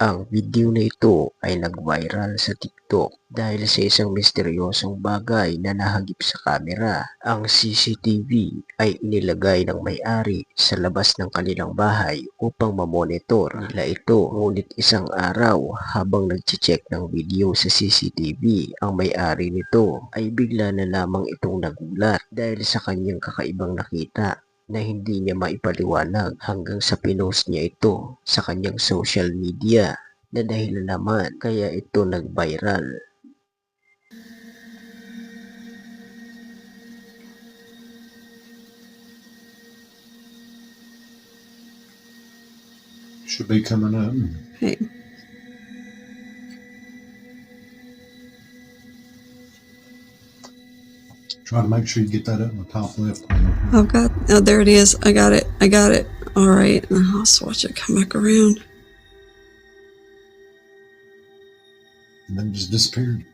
Ang video na ito ay nag-viral sa TikTok dahil sa isang misteryosong bagay na nahagip sa kamera. Ang CCTV ay inilagay ng may-ari sa labas ng kanilang bahay upang mamonitor nila ito. Ngunit isang araw habang nag-check ng video sa CCTV, ang may-ari nito ay bigla na lamang itong nagulat dahil sa kanyang kakaibang nakita na hindi niya maipaliwanag hanggang sa pinost niya ito sa kanyang social media na dahilan naman kaya ito nag-viral. Should be coming up. Hey. Try to make sure you get that up in the top left corner. Oh, there it is. I got it. All right. I'll watch it come back around. And then it just disappeared.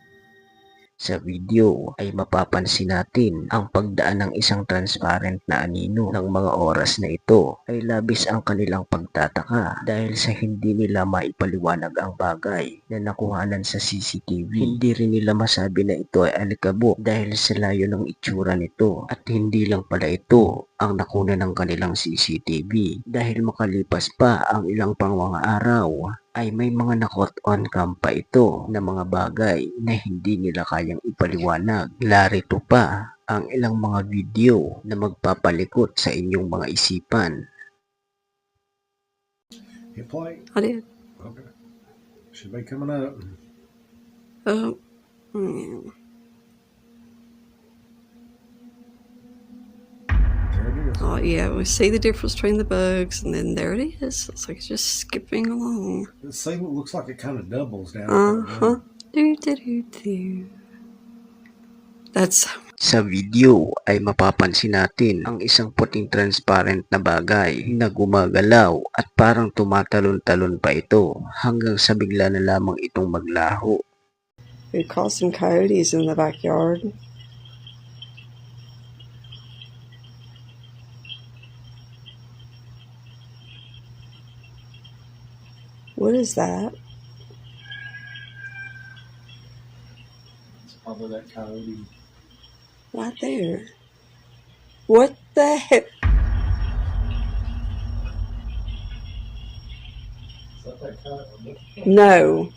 Sa video ay mapapansin natin ang pagdaan ng isang transparent na anino. Ng mga oras na ito ay labis ang kanilang pagtataka dahil sa hindi nila maipaliwanag ang bagay na nakuhanan sa CCTV. Hindi rin nila masabi na ito ay alikabok dahil sa layo ng itsura nito, at hindi lang pala ito ang nakuna ng kanilang CCTV dahil makalipas pa ang ilang pang mga araw ay may mga na-caught on cam pa ito na mga bagay na hindi nila kayang ipaliwanag. Larito pa ang ilang mga video na magpapalikot sa inyong mga isipan. Hit play. I did. Okay. Should be coming up. Oh. There it is. Oh, yeah. We see the difference between the bugs, and then there it is. It's like it's just skipping along. See, it looks like it kind of doubles down. Uh-huh. Do. That's... Sa video ay mapapansin natin ang isang puting transparent na bagay na gumagalaw at parang tumatalon-talon pa ito hanggang sa bigla na lamang itong maglaho. We caught some coyotes in the backyard. What is that? It's probably that coyote. Right there. What the heck? Is that coyote? No.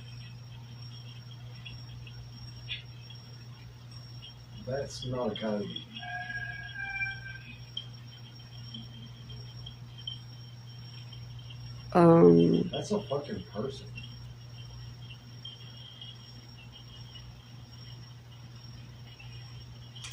That's not a coyote. That's a fucking person.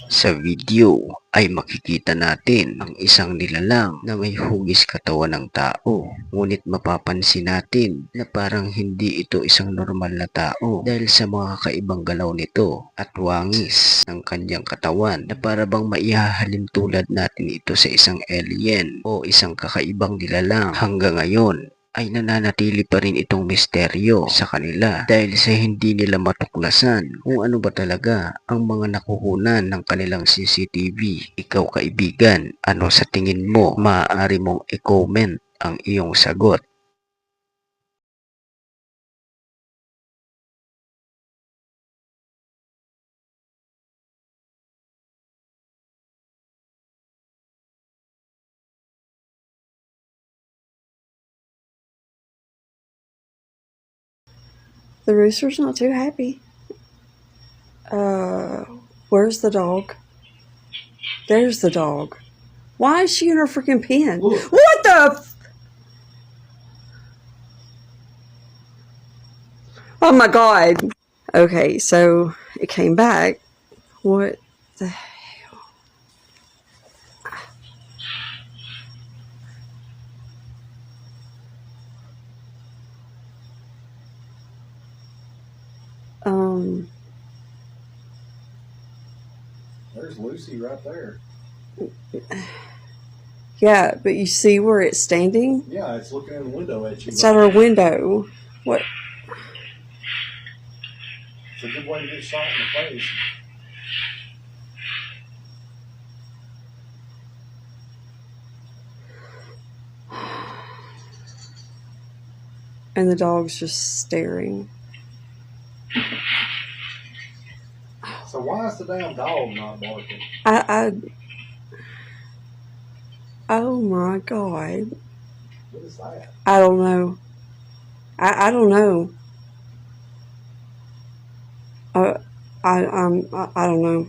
Sa video ay makikita natin ang isang nilalang na may hugis katawan ng tao. Ngunit mapapansin natin na parang hindi ito isang normal na tao dahil sa mga kakaibang galaw nito at wangis ng kanyang katawan na para bang maihahalin tulad natin ito sa isang alien o isang kakaibang nilalang. Hanggang ngayon ay nananatili pa rin itong misteryo sa kanila dahil sa hindi nila matuklasan kung ano ba talaga ang mga nakukunan ng kanilang CCTV. Ikaw kaibigan, ano sa tingin mo? Maaari mong i-comment ang iyong sagot. The rooster's not too happy. Where's the dog? There's the dog. Why is she in her freaking pen? Ooh. What the? Oh my god. Okay, so it came back. What the hell? There's Lucy right there. Yeah, but you see where it's standing? Yeah, it's looking in the window at you. It's at her window. What? It's a good way to get shot in the face. and the dog's just staring. So why is the damn dog not barking? Oh my God. What is that? I don't know. I don't know. I don't know.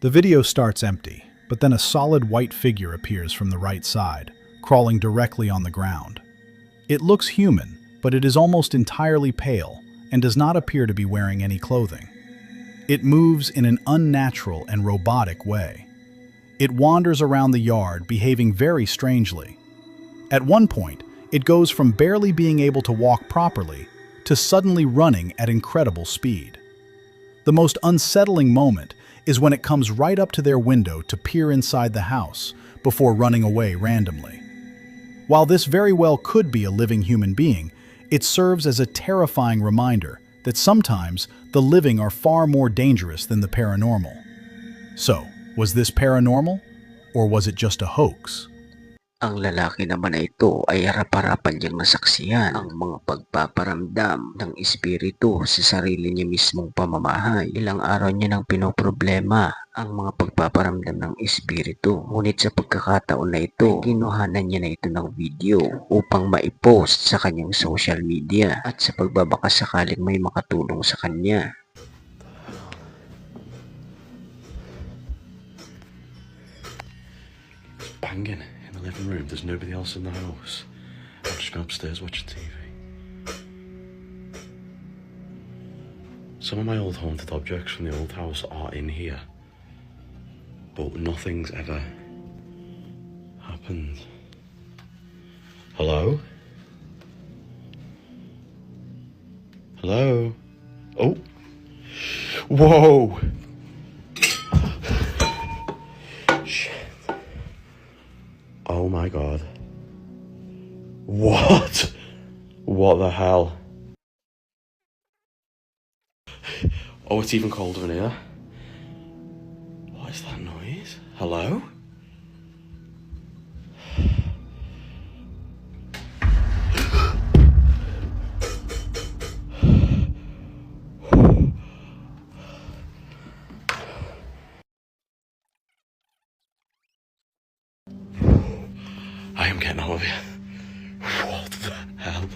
The video starts empty, but then a solid white figure appears from the right side, crawling directly on the ground. It looks human, but it is almost entirely pale and does not appear to be wearing any clothing. It moves in an unnatural and robotic way. It wanders around the yard, behaving very strangely. At one point, it goes from barely being able to walk properly to suddenly running at incredible speed. The most unsettling moment is when it comes right up to their window to peer inside the house before running away randomly. While this very well could be a living human being, it serves as a terrifying reminder that sometimes the living are far more dangerous than the paranormal. So, was this paranormal? Or was it just a hoax? Ang lalaki naman na ito ay harap-harapan niyang nasaksiyan ang mga pagpaparamdam ng espiritu sa sarili niya mismong pamamahay. Ilang araw niya nang pinoproblema ang mga pagpaparamdam ng espiritu. Ngunit sa pagkakataon na ito, kinuhanan niya na ito ng video upang maipost sa kanyang social media at sa pagbabaka sakaling may makatulong sa kanya. Banging in the living room. There's nobody else in the house. I've just gone upstairs watching TV. Some of my old haunted objects from the old house are in here, but nothing's ever happened. Hello? Hello? Oh! Whoa! Shit. Oh my God. What? What the hell? Oh, it's even colder in here. What is that noise? Hello? I am getting out of here. What the hell?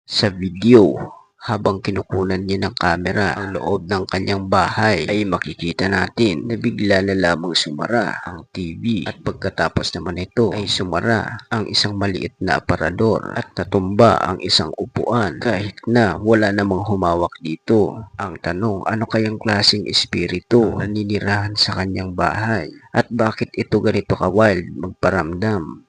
Sa video, habang kinukunan niya ng kamera ang loob ng kanyang bahay, ay makikita natin na bigla na lamang sumara ang TV at pagkatapos naman ito ay sumara ang isang maliit na aparador at natumba ang isang upuan kahit na wala namang humawak dito. Ang tanong, ano kayang klaseng espiritu ang naninirahan sa kanyang bahay at bakit ito ganito ka-wild magparamdam?